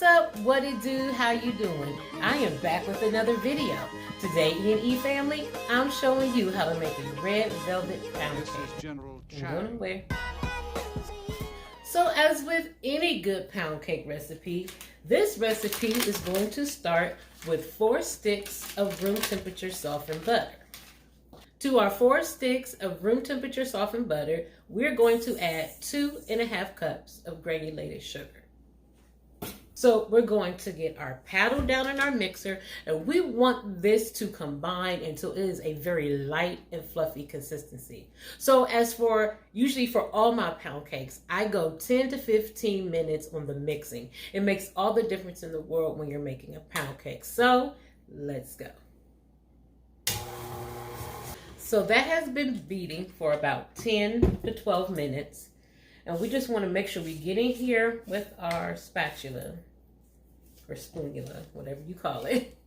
up? What it do? How you doing? I am back with another video. Today, EandE family, I'm showing you how to make a red velvet pound cake. So as with any good pound cake recipe, this recipe is going to start with 4 sticks of room temperature softened butter. To our 4 sticks of room temperature softened butter, we're going to add 2.5 cups of granulated sugar. So we're going to get our paddle down in our mixer, and we want this to combine until it is a very light and fluffy consistency. So as for, usually for all my pound cakes, I go 10 to 15 minutes on the mixing. It makes all the difference in the world when you're making a pound cake. So let's go. So that has been beating for about 10 to 12 minutes. And we just want to make sure we get in here with our spatula or spoonula, whatever you call it,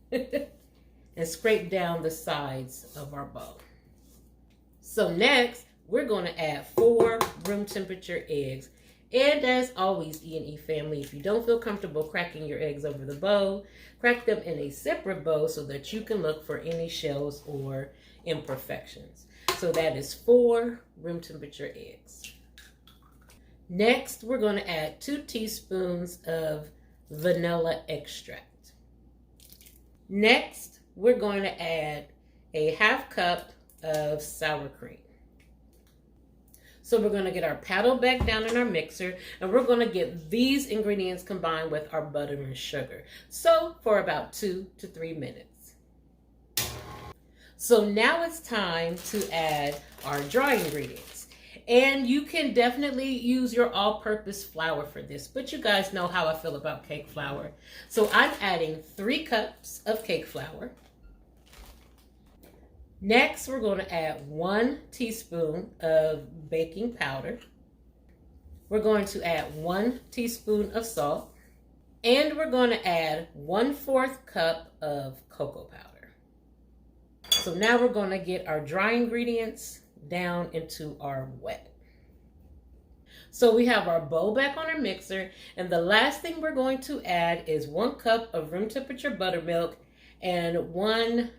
and scrape down the sides of our bowl. So next, we're going to add 4 room temperature eggs. And as always, EandE family, if you don't feel comfortable cracking your eggs over the bowl, crack them in a separate bowl so that you can look for any shells or imperfections. So that is 4 room temperature eggs. Next, we're going to add 2 teaspoons of vanilla extract. Next, we're going to add a 1/2 cup of sour cream. So we're going to get our paddle back down in our mixer, and we're going to get these ingredients combined with our butter and sugar. So for about 2 to 3 minutes. So now it's time to add our dry ingredients. And you can definitely use your all-purpose flour for this, but you guys know how I feel about cake flour. So I'm adding 3 cups of cake flour. Next, we're going to add 1 teaspoon of baking powder. We're going to add 1 teaspoon of salt. And we're going to add 1/4 cup of cocoa powder. So now we're going to get our dry ingredients down into our wet. So we have our bowl back on our mixer, and the last thing we're going to add is 1 cup of room temperature buttermilk and 1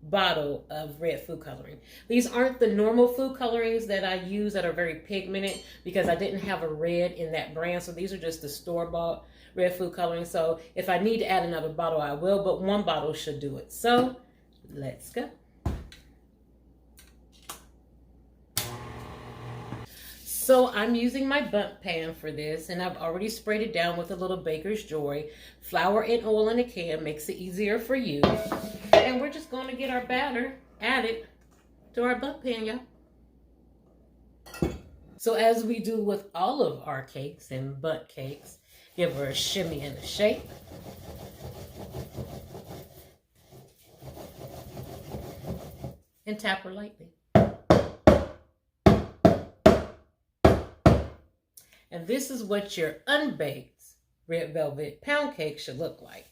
bottle of red food coloring. These aren't the normal food colorings that I use that are very pigmented because I didn't have a red in that brand. So these are just the store-bought red food coloring. So if I need to add another bottle, I will, but 1 bottle should do it. So let's go. So I'm using my bundt pan for this, and I've already sprayed it down with a little Baker's Joy. Flour and oil in a can makes it easier for you. And we're just going to get our batter added to our bundt pan, y'all. So as we do with all of our cakes and bundt cakes, give her a shimmy and a shake. And tap her lightly. And this is what your unbaked red velvet pound cake should look like.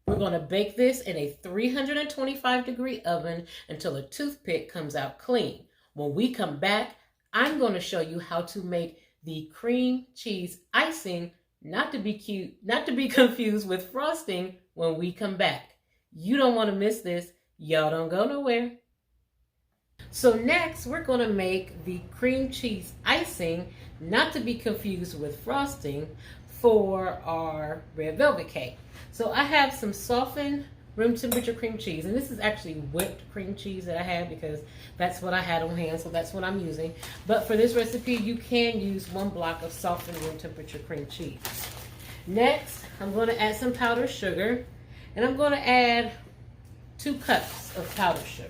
We're going to bake this in a 325-degree oven until a toothpick comes out clean. When we come back, I'm going to show you how to make the cream cheese icing, not to be confused with frosting, when we come back. You don't want to miss this. Y'all don't go nowhere. So next, we're going to make the cream cheese icing, not to be confused with frosting, for our red velvet cake. So I have some softened room temperature cream cheese, and this is actually whipped cream cheese that I have because that's what I had on hand, so that's what I'm using. But for this recipe, you can use 1 block of softened room temperature cream cheese. Next, I'm going to add some powdered sugar, and I'm going to add 2 cups of powdered sugar.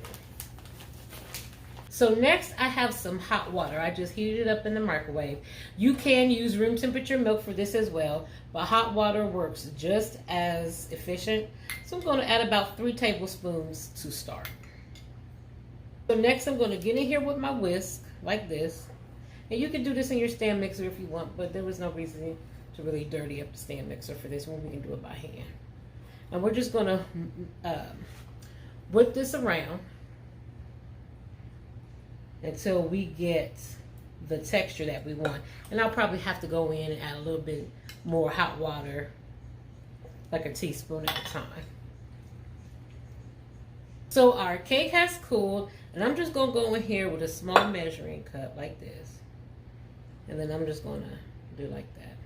So next, I have some hot water. I just heated it up in the microwave. You can use room temperature milk for this as well, but hot water works just as efficient. So I'm going to add about 3 tablespoons to start. So next, I'm going to get in here with my whisk like this. And you can do this in your stand mixer if you want, but there was no reason to really dirty up the stand mixer for this one. We can do it by hand. And we're just going to whip this around until we get the texture that we want. And I'll probably have to go in and add a little bit more hot water like a teaspoon at a time. So our cake has cooled, and I'm just going to go in here with a small measuring cup like this. And then I'm just going to do like that.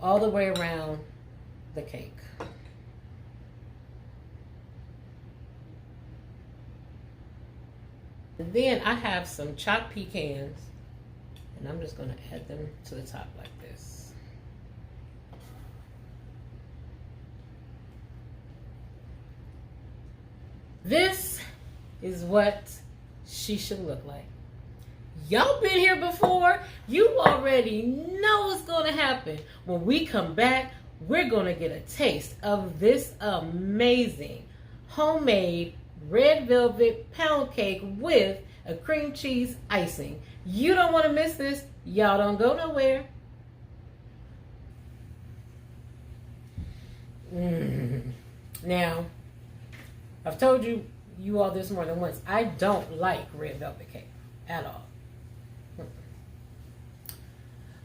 All the way around the cake. And then I have some chopped pecans, and I'm just going to add them to the top like this. This is what she should look like. Y'all been here before. You already know what's going to happen. When we come back, we're going to get a taste of this amazing homemade red velvet pound cake with a cream cheese icing. You don't want to miss this. Y'all don't go nowhere. Now, I've told you all this more than once. I don't like red velvet cake at all.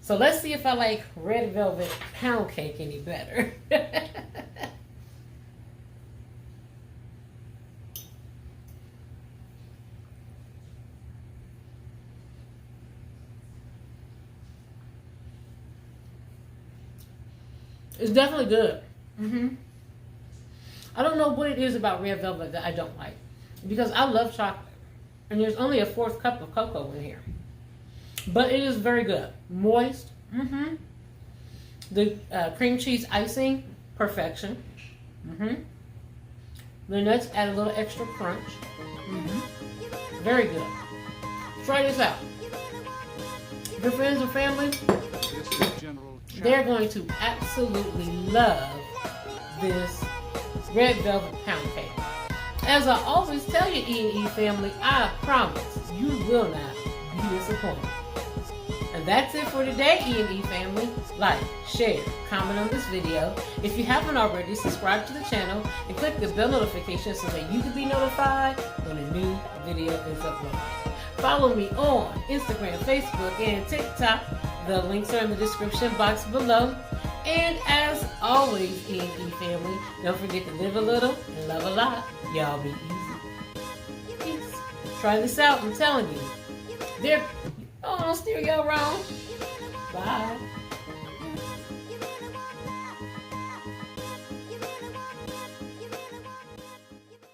So let's see if I like red velvet pound cake any better. It's definitely good. I don't know what it is about red velvet that I don't like, because I love chocolate, and there's only a 1/4 cup of cocoa in here. But it is very good. Moist. The cream cheese icing, perfection. The nuts add a little extra crunch. Very good. Try this out. Your friends or family, they're going to absolutely love this red velvet pound cake. As I always tell you, EandE family, I promise you will not be disappointed. And that's it for today, EandE family. Like, share, comment on this video. If you haven't already, subscribe to the channel and click the bell notification so that you can be notified when a new video is uploaded. Follow me on Instagram, Facebook, and TikTok. The links are in the description box below. And as always, EandE family, don't forget to live a little and love a lot. Y'all be easy. Peace. Try this out, I'm telling you. Don't steer y'all wrong. Bye.